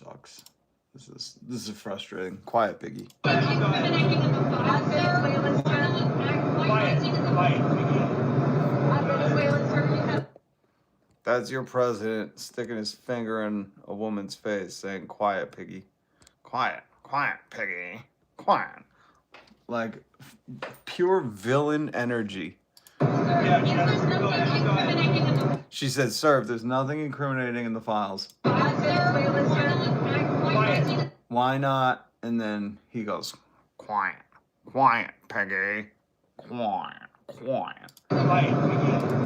sucks. This is frustrating. Quiet, Piggy. That's your president sticking his finger in a woman's face saying, quiet, Piggy. Quiet, quiet, Piggy. Quiet. Like, pure villain energy. She said, sir, if there's nothing incriminating in the files, why not? And then he goes, quiet, quiet, Peggy, quiet, quiet.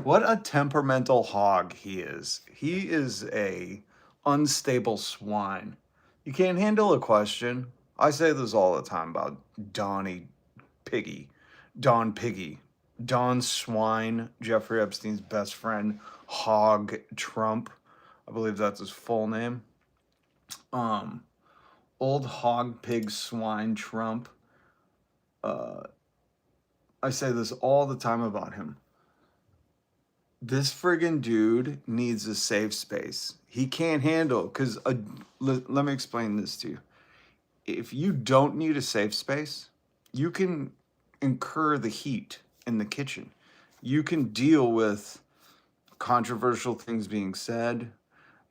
What a temperamental hog he is. He is a unstable swine. You can't handle a question. I say this all the time about Don Piggy, Don Swine, Jeffrey Epstein's best friend, Hog Trump. I believe that's his full name. Old hog pig swine Trump. I say this all the time about him. This friggin' dude needs a safe space. He can't handle, because let me explain this to you. If you don't need a safe space, you can incur the heat in the kitchen. You can deal with controversial things being said.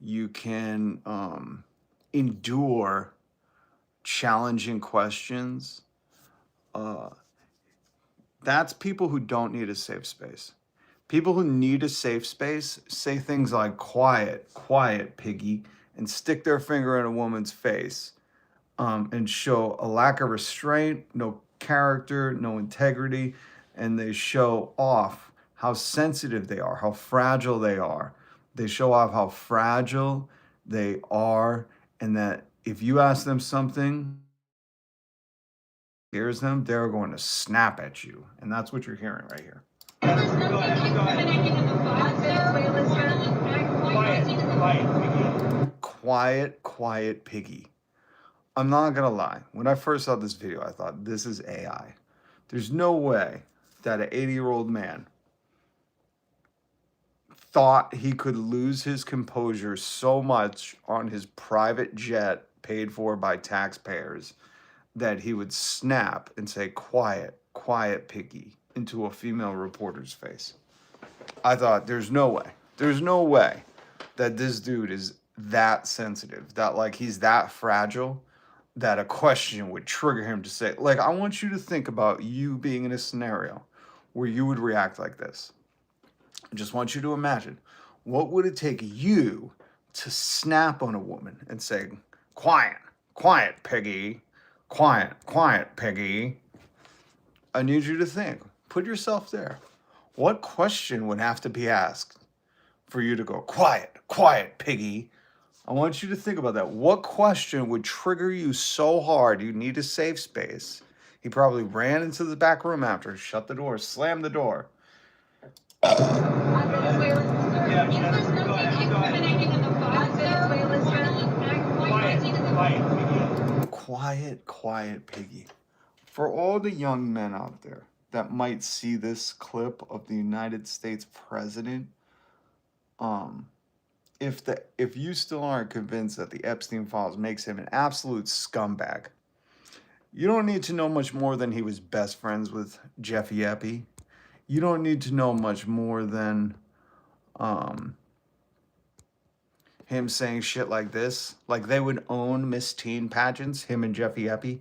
You can endure challenging questions. That's people who don't need a safe space. People who need a safe space say things like, quiet, quiet, Piggy, and stick their finger in a woman's face and show a lack of restraint, no character, no integrity, and they show off how sensitive they are, how fragile they are. They show off how fragile they are, and that if you ask them something, hears them, they're going to snap at you. And that's what you're hearing right here. Quiet, quiet, Piggy. I'm not gonna lie. When I first saw this video, I thought, this is AI. There's no way that an 80-year-old man thought he could lose his composure so much on his private jet paid for by taxpayers that he would snap and say, quiet, quiet, Piggy, into a female reporter's face. I thought, there's no way that this dude is that sensitive, that like he's that fragile, that a question would trigger him to say, like, I want you to think about you being in a scenario where you would react like this. I just want you to imagine, what would it take you to snap on a woman and say, quiet, quiet, Piggy, quiet, quiet, Piggy? I need you to think. Put yourself there. What question would have to be asked for you to go, quiet, quiet, Piggy? I want you to think about that. What question would trigger you so hard you need a safe space? He probably ran into the back room after, shut the door, slammed the door. Quiet, quiet, Piggy. For all the young men out there that might see this clip of the United States president, if you still aren't convinced that the Epstein files makes him an absolute scumbag, you don't need to know much more than he was best friends with Jeffy Eppy. You don't need to know much more than him saying shit like this. Like, they would own Miss Teen pageants, him and Jeffy Eppy.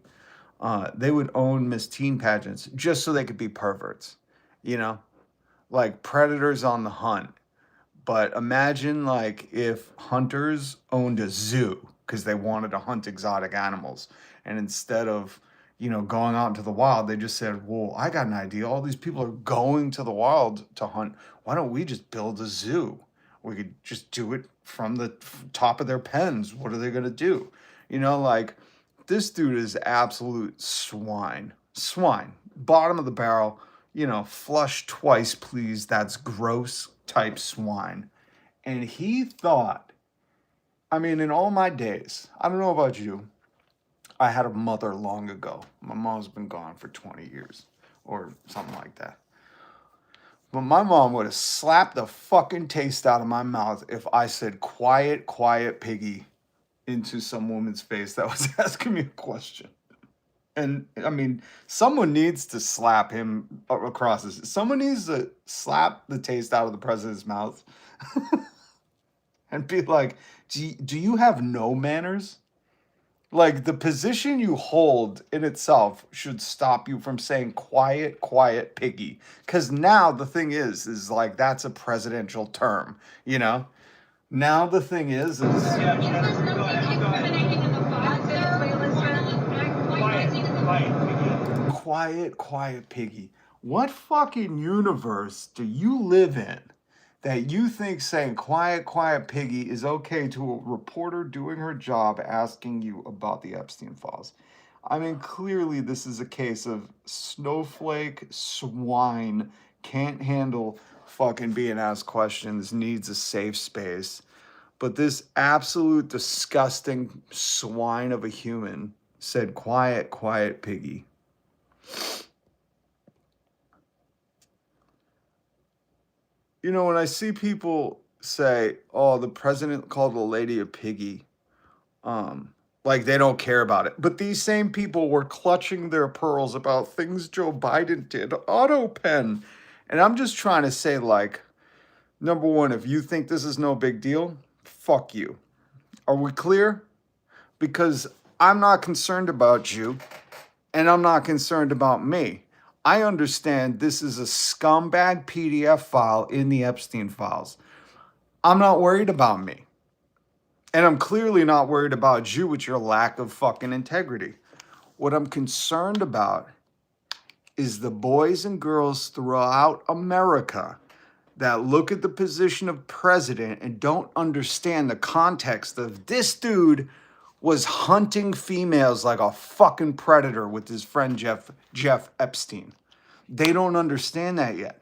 They would own Miss Teen pageants just so they could be perverts, you know? Like predators on the hunt. But imagine like if hunters owned a zoo because they wanted to hunt exotic animals. And instead of, you know, going out into the wild, they just said, well, I got an idea. All these people are going to the wild to hunt. Why don't we just build a zoo? We could just do it from the top of their pens. What are they going to do? You know, like, this dude is absolute swine. Swine. Bottom of the barrel, you know, flush twice, please. That's gross type swine. And he thought, I mean, in all my days, I don't know about you, I had a mother long ago. My mom's been gone for 20 years or something like that. But my mom would have slapped the fucking taste out of my mouth if I said, quiet, quiet, Piggy, into some woman's face that was asking me a question. And I mean, someone needs to slap him across his. Someone needs to slap the taste out of the president's mouth and be like, do you have no manners? Like, the position you hold in itself should stop you from saying quiet, quiet piggy. Because now the thing is like, that's a presidential term, you know? Now the thing is quiet, quiet piggy. What fucking universe do you live in that you think saying quiet, quiet piggy is okay to a reporter doing her job asking you about the Epstein files? I mean, clearly this is a case of snowflake swine can't handle fucking being asked questions, needs a safe space. But this absolute disgusting swine of a human said, quiet, quiet piggy. You know, when I see people say, oh, the president called a lady a piggy, like they don't care about it. But these same people were clutching their pearls about things Joe Biden did, auto pen. And I'm just trying to say, like, number one, if you think this is no big deal, fuck you. Are we clear? Because I'm not concerned about you, and I'm not concerned about me. I understand this is a scumbag PDF file in the Epstein files. I'm not worried about me. And I'm clearly not worried about you with your lack of fucking integrity. What I'm concerned about is the boys and girls throughout America that look at the position of president and don't understand the context of this dude was hunting females like a fucking predator with his friend Jeff Epstein. They don't understand that yet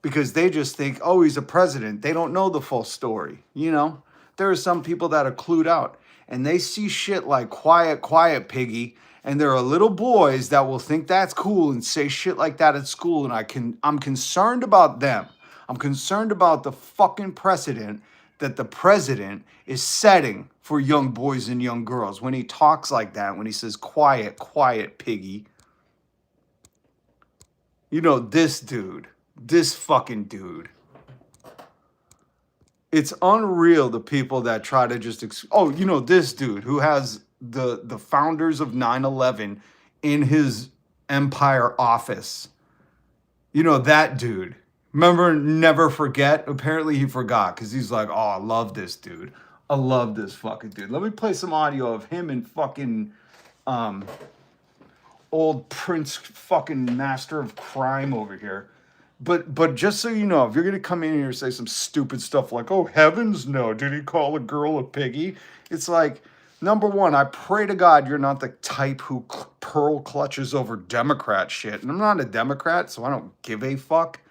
because they just think, oh, he's a president. They don't know the full story. You know, there are some people that are clued out and they see shit like quiet, quiet piggy. And there are little boys that will think that's cool and say shit like that at school. And I'm concerned about them. I'm concerned about the fucking precedent that the president is setting for young boys and young girls when he talks like that, when he says, quiet, quiet, piggy. You know, this dude, this fucking dude. It's unreal, the people that try to just, you know, this dude who has the founders of 9/11 in his empire office. You know, that dude. Remember, never forget? Apparently he forgot because he's like, oh, I love this dude. I love this fucking dude. Let me play some audio of him and fucking old Prince fucking master of crime over here. But just so you know, if you're going to come in here and say some stupid stuff like, oh, heavens no, did he call a girl a piggy? It's like, number one, I pray to God you're not the type who pearl clutches over Democrat shit. And I'm not a Democrat, so I don't give a fuck.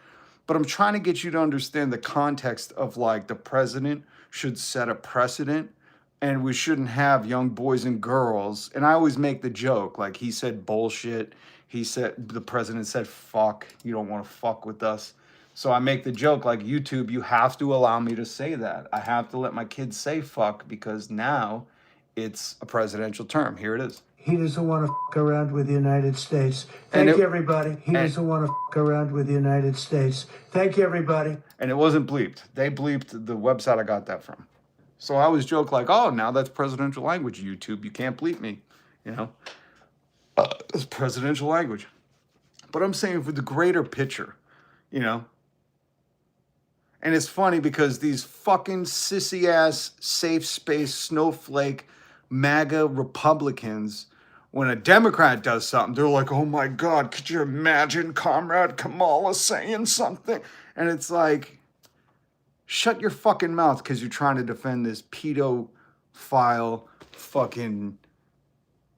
But I'm trying to get you to understand the context of, like, the president should set a precedent and we shouldn't have young boys and girls. And I always make the joke, like, he said bullshit. The president said, fuck, you don't want to fuck with us. So I make the joke, like, YouTube, you have to allow me to say that. I have to let my kids say fuck because now it's a presidential term. Here it is. He doesn't want to fuck around with the United States. Thank you, everybody. He doesn't want to fuck around with the United States. Thank you, everybody. And it wasn't bleeped. They bleeped the website I got that from. So I always joke like, oh, now that's presidential language, YouTube. You can't bleep me, you know? It's presidential language. But I'm saying for the greater picture, you know? And it's funny because these fucking sissy-ass, safe space, snowflake, MAGA Republicans, when a Democrat does something, they're like, oh my God, could you imagine Comrade Kamala saying something? And it's like, shut your fucking mouth because you're trying to defend this pedophile fucking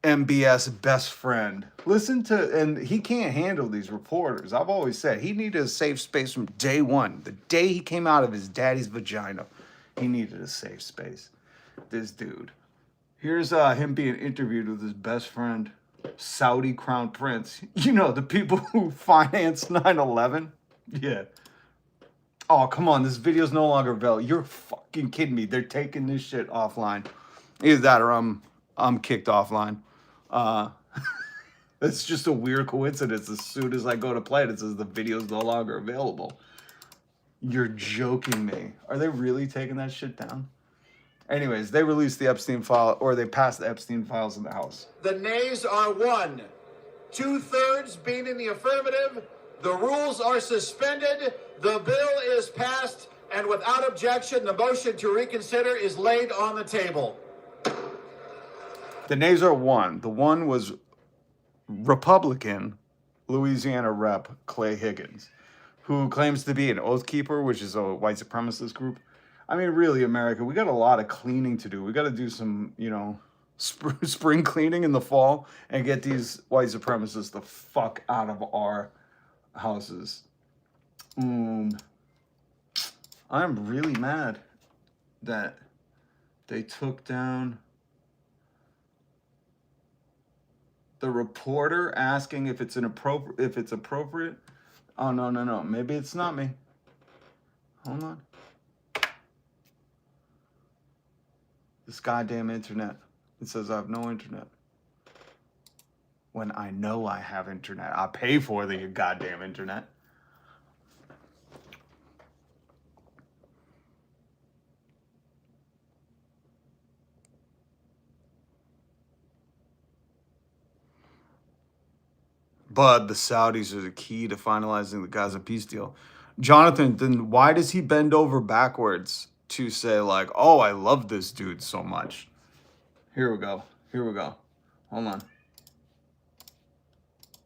MBS best friend. Listen to, and he can't handle these reporters. I've always said he needed a safe space from day one. The day he came out of his daddy's vagina, he needed a safe space. This dude. Here's him being interviewed with his best friend, Saudi Crown Prince. You know, the people who financed 9/11? Yeah. Oh, come on. This video's no longer available. You're fucking kidding me. They're taking this shit offline. Either that or I'm kicked offline. It's just a weird coincidence. As soon as I go to play it, it says the video's no longer available. You're joking me. Are they really taking that shit down? Anyways, they released the Epstein file, or they passed the Epstein files in the House. The nays are 1. 2/3 being in the affirmative. The rules are suspended. The bill is passed. And without objection, the motion to reconsider is laid on the table. The nays are 1. The 1 was Republican Louisiana Rep Clay Higgins, who claims to be an Oath Keeper, which is a white supremacist group. I mean, really, America, we got a lot of cleaning to do. We got to do some, spring cleaning in the fall and get these white supremacists the fuck out of our houses. I'm really mad that they took down the reporter asking if it's appropriate. Oh, no. Maybe it's not me. Hold on. This goddamn internet. It says I have no internet. When I know I have internet. I pay for the goddamn internet. But the Saudis are the key to finalizing the Gaza peace deal. Jonathan, then why does he bend over backwards to say, like, oh, I love this dude so much? Here we go. Hold on.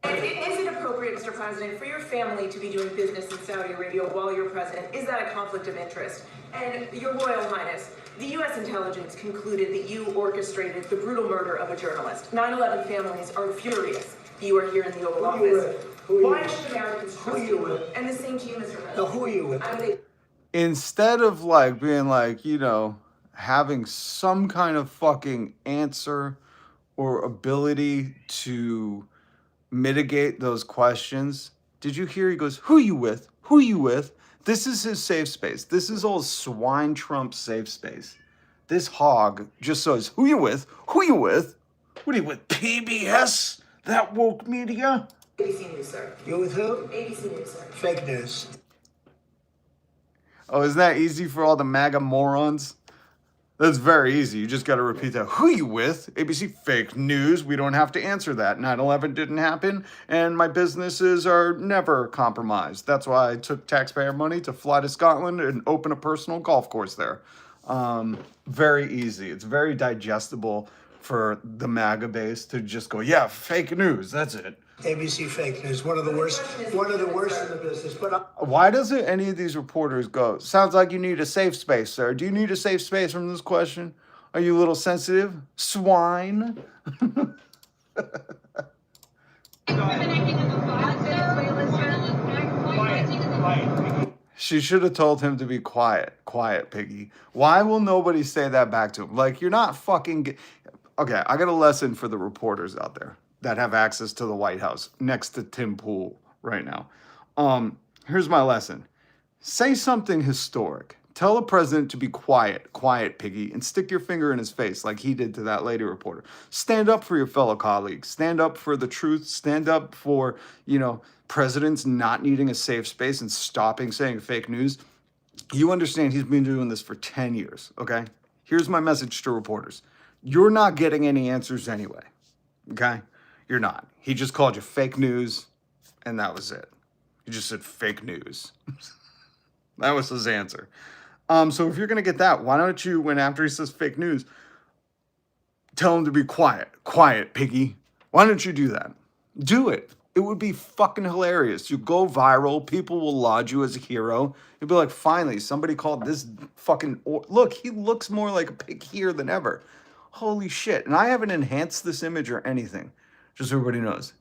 Is it appropriate, Mr. President, for your family to be doing business in Saudi Arabia while you're president? Is that a conflict of interest? And Your Royal Highness, the U.S. intelligence concluded that you orchestrated the brutal murder of a journalist. 9/11 families are furious. You are here in the Oval Office. Why should Americans trust you? And the same to you, Mr. President. Who are you with? Instead of like being like, having some kind of fucking answer or ability to mitigate those questions, did you hear he goes, who you with? Who you with? This is his safe space. This is old swine Trump's safe space. This hog just says, who you with? Who you with? What are you with? PBS? That woke media? ABC News, sir. You with who? ABC News, sir. Fake news. Oh, isn't that easy for all the MAGA morons? That's very easy. You just got to repeat that. Who you with? ABC fake news. We don't have to answer that. 9/11 didn't happen, and my businesses are never compromised. That's why I took taxpayer money to fly to Scotland and open a personal golf course there. Very easy. It's very digestible for the MAGA base to just go, yeah, fake news. That's it. ABC fake news. One of the worst in the business. But Why doesn't any of these reporters go, sounds like you need a safe space, sir. Do you need a safe space from this question? Are you a little sensitive? Swine? She should have told him to be quiet. Quiet, piggy. Why will nobody say that back to him? Like, you're not fucking... Okay, I got a lesson for the reporters out there that have access to the White House next to Tim Pool right now. Here's my lesson. Say something historic. Tell the president to be quiet, piggy, and stick your finger in his face like he did to that lady reporter. Stand up for your fellow colleagues. Stand up for the truth. Stand up for, presidents not needing a safe space and stopping saying fake news. You understand he's been doing this for 10 years, okay? Here's my message to reporters. You're not getting any answers anyway, okay? You're not. He just called you fake news, and that was it. He just said fake news. That was his answer. So if you're going to get that, why don't you, when after he says fake news, tell him to be quiet. Quiet, piggy. Why don't you do that? Do it. It would be fucking hilarious. You go viral. People will laud you as a hero. You'll be like, finally, somebody called this fucking... Look, he looks more like a pig here than ever. Holy shit. And I haven't enhanced this image or anything. Just so everybody knows.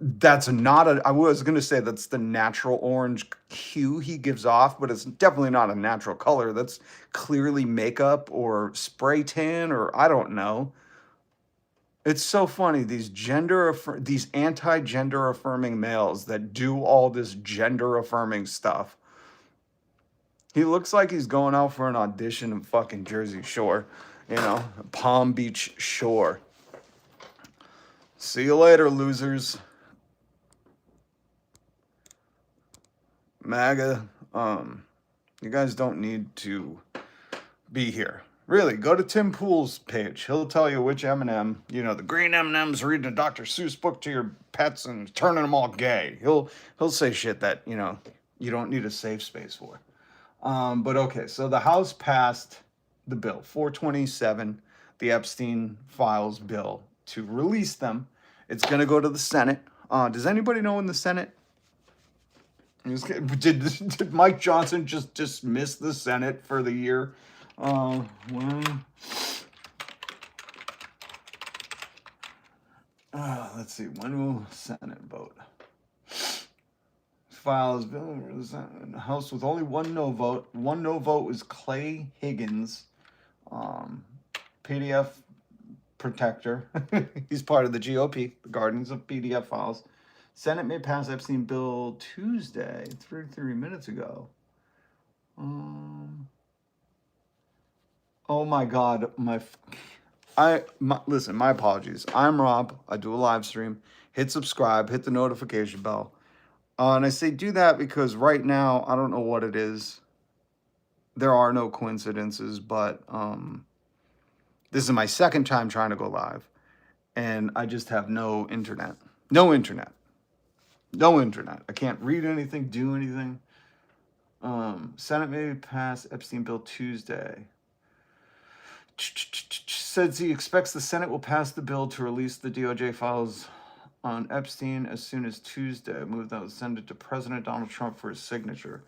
That's not I was going to say that's the natural orange hue he gives off, but it's definitely not a natural color. That's clearly makeup or spray tan or I don't know. It's so funny, these anti-gender affirming males that do all this gender affirming stuff. He looks like he's going out for an audition in fucking Jersey Shore. you know, Palm Beach shore. See you later, losers. MAGA, you guys don't need to be here. Really, go to Tim Pool's page. He'll tell you which M&M, you know, the green M&M's reading a Dr. Seuss book to your pets and turning them all gay. He'll say shit that, you know, you don't need a safe space for. But okay, so the House passed the bill, 427, the Epstein files bill, to release them. It's going to go to the Senate. Does anybody know in the Senate? Did Mike Johnson just dismiss the Senate for the year? Well, let's see. When will Senate vote? Files bill House with only one no vote. One no vote was Clay Higgins, PDF protector. He's part of the GOP, the Guardians of PDF files. Senate may pass Epstein bill Tuesday, 33 minutes ago. Oh my God, listen, my apologies. I'm Rob. I do a live stream. Hit subscribe, hit the notification bell. And I say do that because right now, I don't know what it is. There are no coincidences, but this is my second time trying to go live. And I just have no internet. No internet. No internet. I can't read anything, do anything. Senate may pass Epstein bill Tuesday. Says he expects the Senate will pass the bill to release the DOJ files on Epstein as soon as Tuesday. Move that was sent it to President Donald Trump for his signature.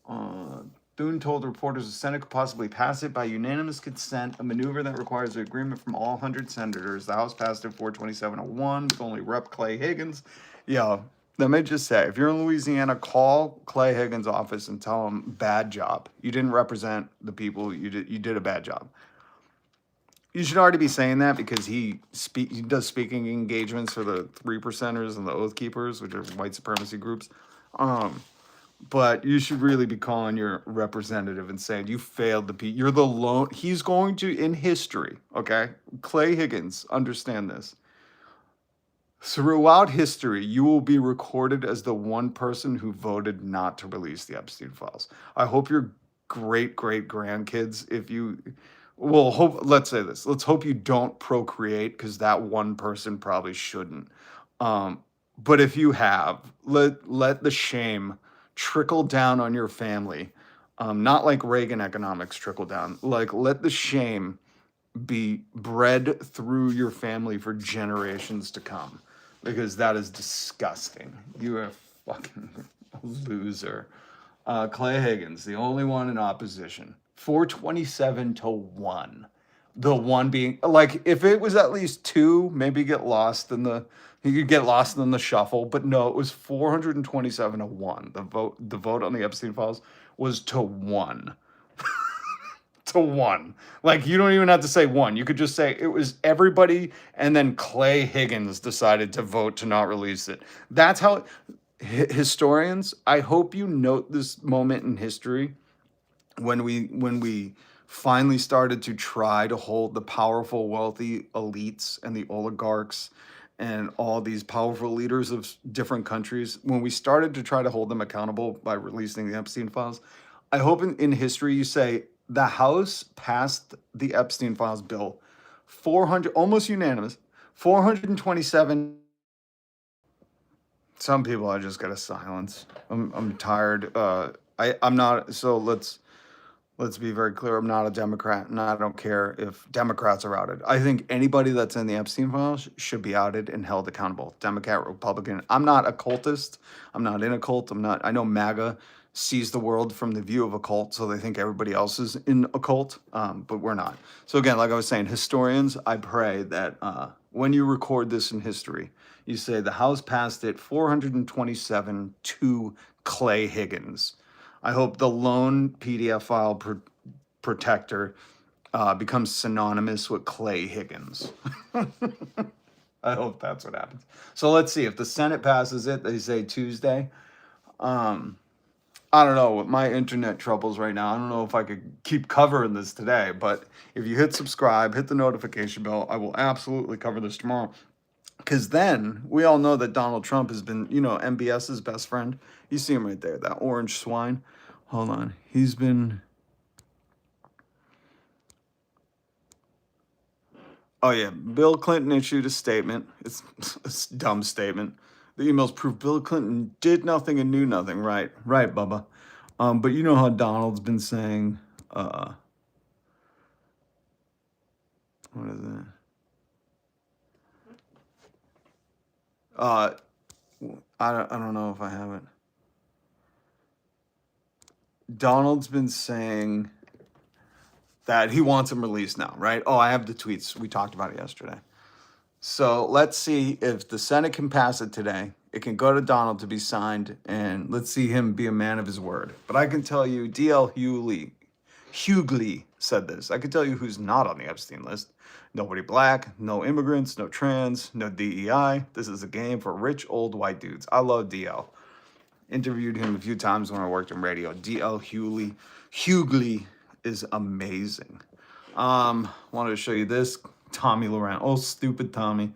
Thune told reporters the Senate could possibly pass it by unanimous consent, a maneuver that requires the agreement from all 100 senators. The House passed it 427-1 with only Rep. Clay Higgins. Yeah, let me just say, if you're in Louisiana, call Clay Higgins' office and tell him, bad job. You didn't represent the people. You did a bad job. You should already be saying that because he does speaking engagements for the 3%ers and the Oath Keepers, which are white supremacy groups. But you should really be calling your representative and saying you failed the people. You're the lone. He's going to, in history, okay? Clay Higgins, understand this. Throughout history, you will be recorded as the one person who voted not to release the Epstein files. I hope your great-great-grandkids, if you... Well, let's say this. Let's hope you don't procreate because that one person probably shouldn't. But if you have, let the shame trickle down on your family. Not like Reagan economics trickle down. Like, let the shame be bred through your family for generations to come. Because that is disgusting. You are a fucking loser. Clay Higgins, the only one in opposition. 427-1. The one being, like, if it was at least 2, maybe you could get lost in the shuffle. But no, it was 427-1. The vote on the Epstein files was to 1. To 1. Like, you don't even have to say 1. You could just say it was everybody, and then Clay Higgins decided to vote to not release it. That's how historians, I hope you note this moment in history when we finally started to try to hold the powerful, wealthy elites and the oligarchs and all these powerful leaders of different countries, when we started to try to hold them accountable by releasing the Epstein files, I hope in history you say the House passed the Epstein files bill 400, almost unanimous, 427. Some people I just gotta silence. I'm tired. I'm not. So let's be very clear. I'm not a Democrat, and I don't care if Democrats are outed. I think anybody that's in the Epstein files should be outed and held accountable. Democrat, Republican. I'm not a cultist. I'm not in a cult. I know MAGA sees the world from the view of a cult, so they think everybody else is in a cult, but we're not. So again, like I was saying, historians, I pray that when you record this in history, you say the House passed it 427 to Clay Higgins. I hope the lone PDF file protector becomes synonymous with Clay Higgins. I hope that's what happens. So let's see. If the Senate passes it, they say Tuesday. I don't know, with my internet troubles right now, I don't know if I could keep covering this today, but if you hit subscribe, hit the notification bell, I will absolutely cover this tomorrow. Because then we all know that Donald Trump has been, MBS's best friend. You see him right there, that orange swine. Hold on. He's been. Oh, yeah. Bill Clinton issued a statement. It's a dumb statement. The emails prove Bill Clinton did nothing and knew nothing. Right. Right, Bubba. But you know how Donald's been saying, what is it? I don't know if I have it. Donald's been saying that he wants him released now, right? Oh, I have the tweets. We talked about it yesterday. So let's see if the Senate can pass it today. It can go to Donald to be signed, and let's see him be a man of his word. But I can tell you, D.L. Hughley said this. I can tell you who's not on the Epstein list. Nobody black, no immigrants, no trans, no DEI. This is a game for rich old white dudes. I love DL. Interviewed him a few times when I worked in radio. D.L. Hughley is amazing. Wanted to show you this. Tommy Laurent. Oh, stupid Tommy.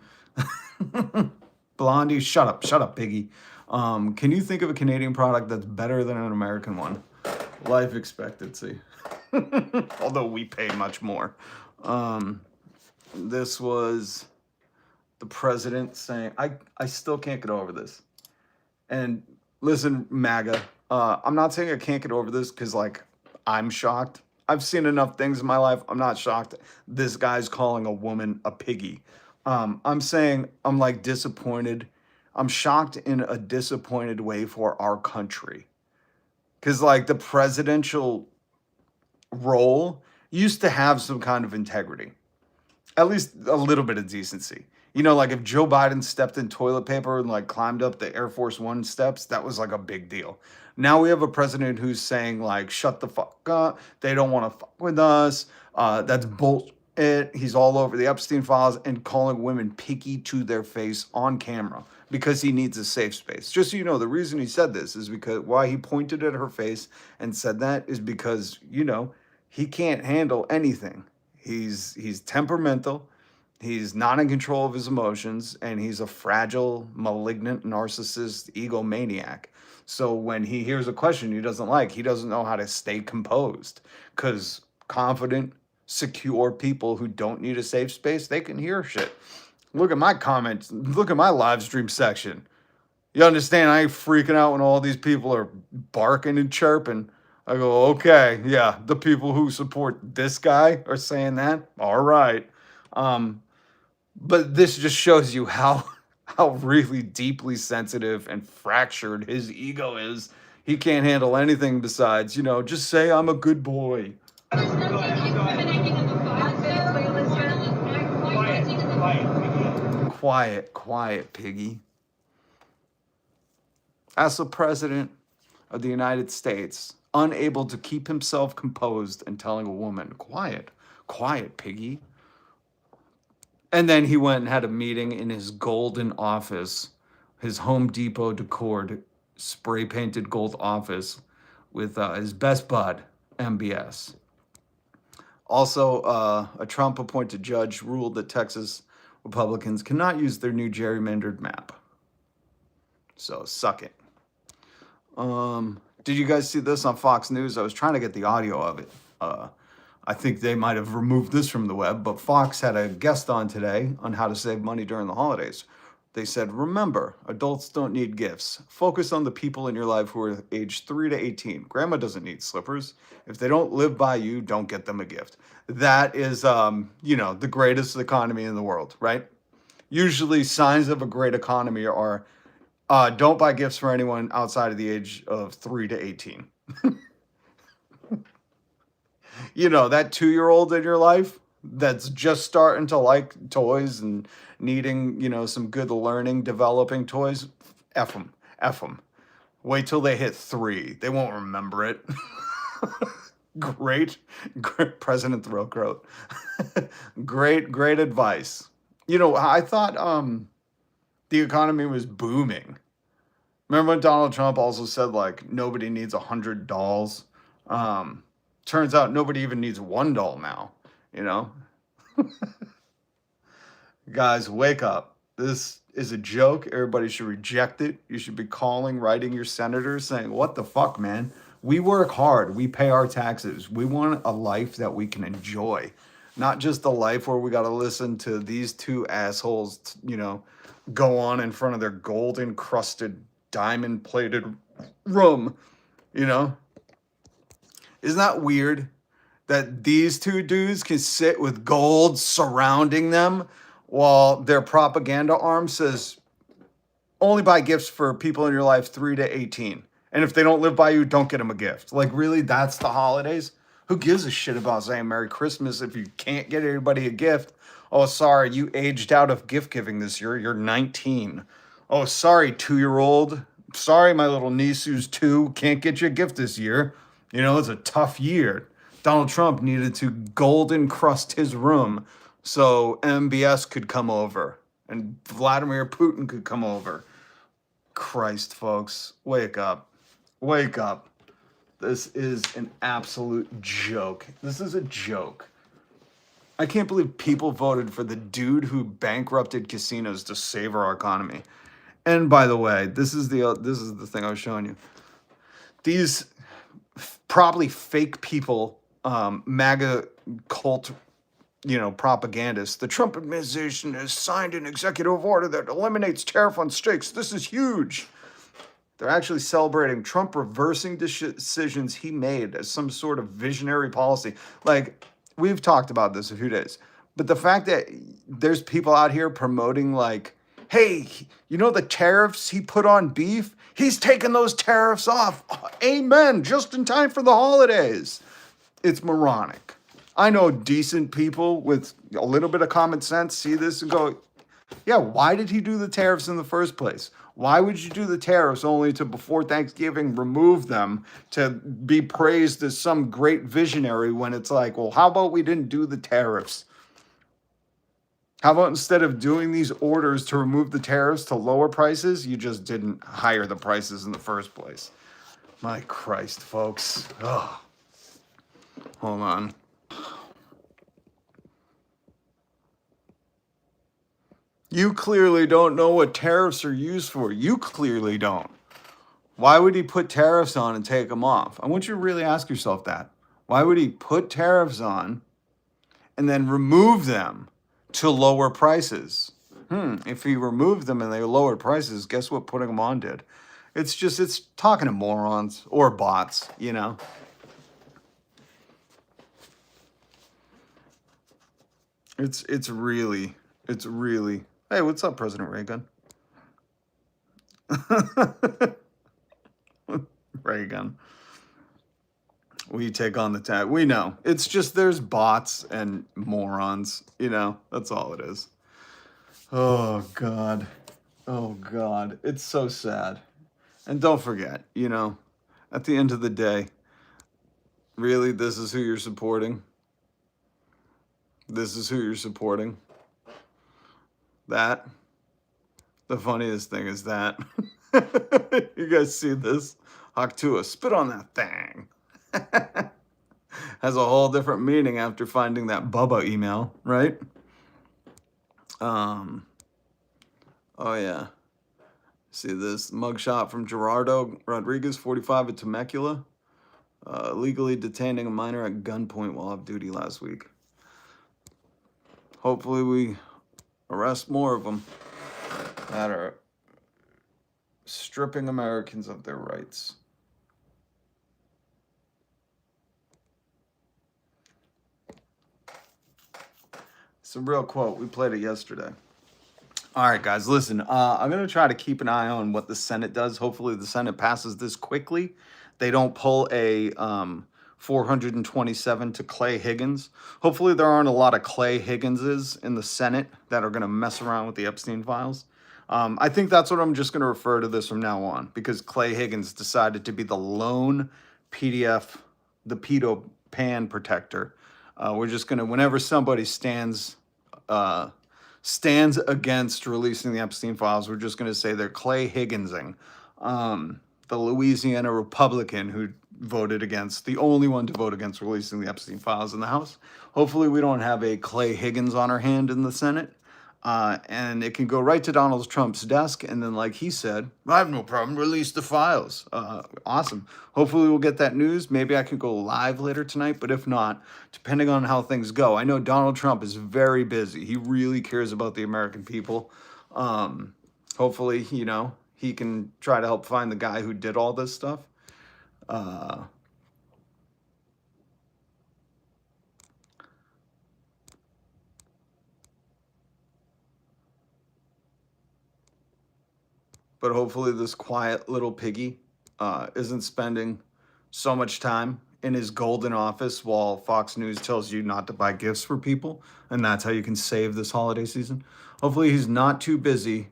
Blondie, shut up, piggy. Can you think of a Canadian product that's better than an American one? Life expectancy. Although we pay much more. This was the president saying, I still can't get over this. And listen, MAGA, I'm not saying I can't get over this because, like, I'm shocked. I've seen enough things in my life. I'm not shocked. This guy's calling a woman a piggy. I'm saying I'm, like, disappointed. I'm shocked in a disappointed way for our country. Because, like, the presidential role used to have some kind of integrity. At least a little bit of decency. You know, like if Joe Biden stepped in toilet paper and like climbed up the Air Force One steps, that was like a big deal. Now we have a president who's saying like, shut the fuck up. They don't want to fuck with us. That's bullshit. He's all over the Epstein files and calling women picky to their face on camera because he needs a safe space. Just so you know, the reason he said this is because why he pointed at her face and said that is because, he can't handle anything. He's temperamental. He's not in control of his emotions, and he's a fragile, malignant, narcissist, egomaniac. So when he hears a question he doesn't like, he doesn't know how to stay composed. Because confident, secure people who don't need a safe space, they can hear shit. Look at my comments. Look at my live stream section. You understand? I ain't freaking out when all these people are barking and chirping. I go, okay, yeah, the people who support this guy are saying that. All right. But this just shows you how really deeply sensitive and fractured his ego is. He can't handle anything besides, just say I'm a good boy. Quiet, piggy. As the president of the United States, unable to keep himself composed and telling a woman, quiet, piggy. And then he went and had a meeting in his golden office, his Home Depot decored, spray painted gold office with his best bud, MBS. Also, a Trump appointed judge ruled that Texas Republicans cannot use their new gerrymandered map. So suck it. Did you guys see this on Fox News? I was trying to get the audio of it. I think they might have removed this from the web, but Fox had a guest on today on how to save money during the holidays. They said, remember, adults don't need gifts. Focus on the people in your life who are aged 3 to 18. Grandma doesn't need slippers. If they don't live by you, don't get them a gift. That is, the greatest economy in the world, right? Usually signs of a great economy are don't buy gifts for anyone outside of the age of 3 to 18. That 2-year-old in your life that's just starting to like toys and needing, some good learning, developing toys, F them. Wait till they hit 3. They won't remember it. Great President Throat. Great advice. I thought the economy was booming. Remember when Donald Trump also said, like, nobody needs 100 dolls? Turns out nobody even needs one doll now, you know? Guys, wake up. This is a joke. Everybody should reject it. You should be writing your senators saying, what the fuck, man? We work hard. We pay our taxes. We want a life that we can enjoy. Not just a life where we got to listen to these two assholes, you know, go on in front of their gold-encrusted, diamond-plated room, you know? Isn't that weird that these two dudes can sit with gold surrounding them while their propaganda arm says, only buy gifts for people in your life 3 to 18. And if they don't live by you, don't get them a gift. Like, really, that's the holidays? Who gives a shit about saying Merry Christmas if you can't get everybody a gift? Oh, sorry, you aged out of gift giving this year. You're 19. Oh, sorry, 2-year-old. Sorry, my little niece who's 2 can't get you a gift this year. You know, it's a tough year. Donald Trump needed to gold encrust his room so MBS could come over and Vladimir Putin could come over. Christ, folks, wake up. Wake up. This is an absolute joke. This is a joke. I can't believe people voted for the dude who bankrupted casinos to save our economy. And by the way, this is the thing I was showing you. These probably fake people, MAGA cult, you know, propagandists. The Trump administration has signed an executive order that eliminates tariff on steaks. This is huge. They're actually celebrating Trump reversing decisions he made as some sort of visionary policy. Like, we've talked about this a few days, but the fact that there's people out here promoting, like, hey, you know the tariffs he put on beef? He's taking those tariffs off. Amen. Just in time for the holidays. It's moronic. I know decent people with a little bit of common sense see this and go, yeah, why did he do the tariffs in the first place? Why would you do the tariffs only to, before Thanksgiving, remove them to be praised as some great visionary when it's like, well, how about we didn't do the tariffs? How about instead of doing these orders to remove the tariffs to lower prices, you just didn't higher the prices in the first place? My Christ, folks. Oh. Hold on. You clearly don't know what tariffs are used for. You clearly don't. Why would he put tariffs on and take them off? I want you to really ask yourself that. Why would he put tariffs on and then remove them to lower prices? If he removed them and they lowered prices, guess what putting them on did? It's talking to morons or bots, you know? It's really, hey, what's up, President Reagan? Reagan. We take on the tag. We know. It's just there's bots and morons, you know? That's all it is. Oh, God. Oh, God. It's so sad. And don't forget, you know, at the end of the day, really, this is who you're supporting? This is who you're supporting? That? The funniest thing is that. You guys see this? Haktua, spit on that thing. Has a whole different meaning after finding that Bubba email, right? Oh yeah. See this mugshot from Gerardo Rodriguez, 45 at Temecula. Legally detaining a minor at gunpoint while off duty last week. Hopefully we arrest more of them that are stripping Americans of their rights. It's a real quote. We played it yesterday. All right, guys, listen. I'm going to try to keep an eye on what the Senate does. Hopefully the Senate passes this quickly. They don't pull a 427 to Clay Higgins. Hopefully there aren't a lot of Clay Higginses in the Senate that are going to mess around with the Epstein files. I think that's what I'm just going to refer to this from now on, because Clay Higgins decided to be the lone PDF, the pedo pan protector. We're just going to, whenever somebody stands against releasing the Epstein files, we're just going to say they're Clay Higginsing. the Louisiana Republican who voted against, the only one to vote against releasing the Epstein files in the House. Hopefully we don't have a Clay Higgins on our hand in the Senate. And it can go right to Donald Trump's desk. And then, like he said, I have no problem, release the files. Awesome. Hopefully we'll get that news. Maybe I can go live later tonight. But if not, depending on how things go, I know Donald Trump is very busy. He really cares about the American people. Hopefully, you know, he can try to help find the guy who did all this stuff. But hopefully this quiet little piggy isn't spending so much time in his golden office while Fox News tells you not to buy gifts for people, and that's how you can save this holiday season. Hopefully he's not too busy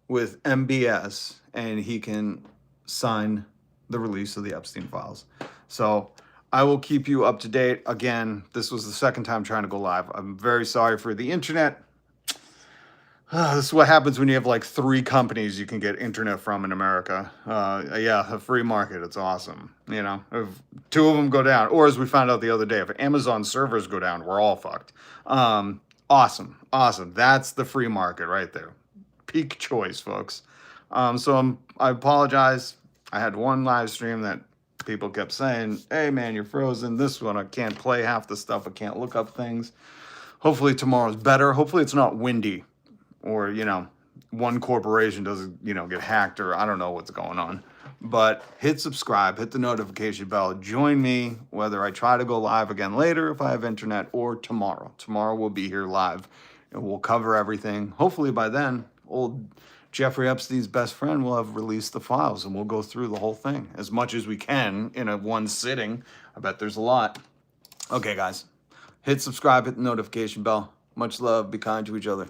with MBS, and he can sign the release of the Epstein files. So I will keep you up to date. Again, this was the second time trying to go live. I'm very sorry for the internet. This is what happens when you have like 3 companies you can get internet from in America. Yeah, a free market. It's awesome. You know, if 2 of them go down, or as we found out the other day, if Amazon servers go down, we're all fucked. Awesome. That's the free market right there. Peak choice, folks. So I apologize. I had one live stream that people kept saying, hey man, you're frozen. This one, I can't play half the stuff. I can't look up things. Hopefully tomorrow's better. Hopefully it's not windy. Or, you know, one corporation doesn't, you know, get hacked, or I don't know what's going on. But hit subscribe, hit the notification bell. Join me, whether I try to go live again later if I have internet, or tomorrow. Tomorrow we'll be here live and we'll cover everything. Hopefully by then, old Jeffrey Epstein's best friend will have released the files and we'll go through the whole thing as much as we can in one sitting. I bet there's a lot. Okay, guys, hit subscribe, hit the notification bell. Much love. Be kind to each other.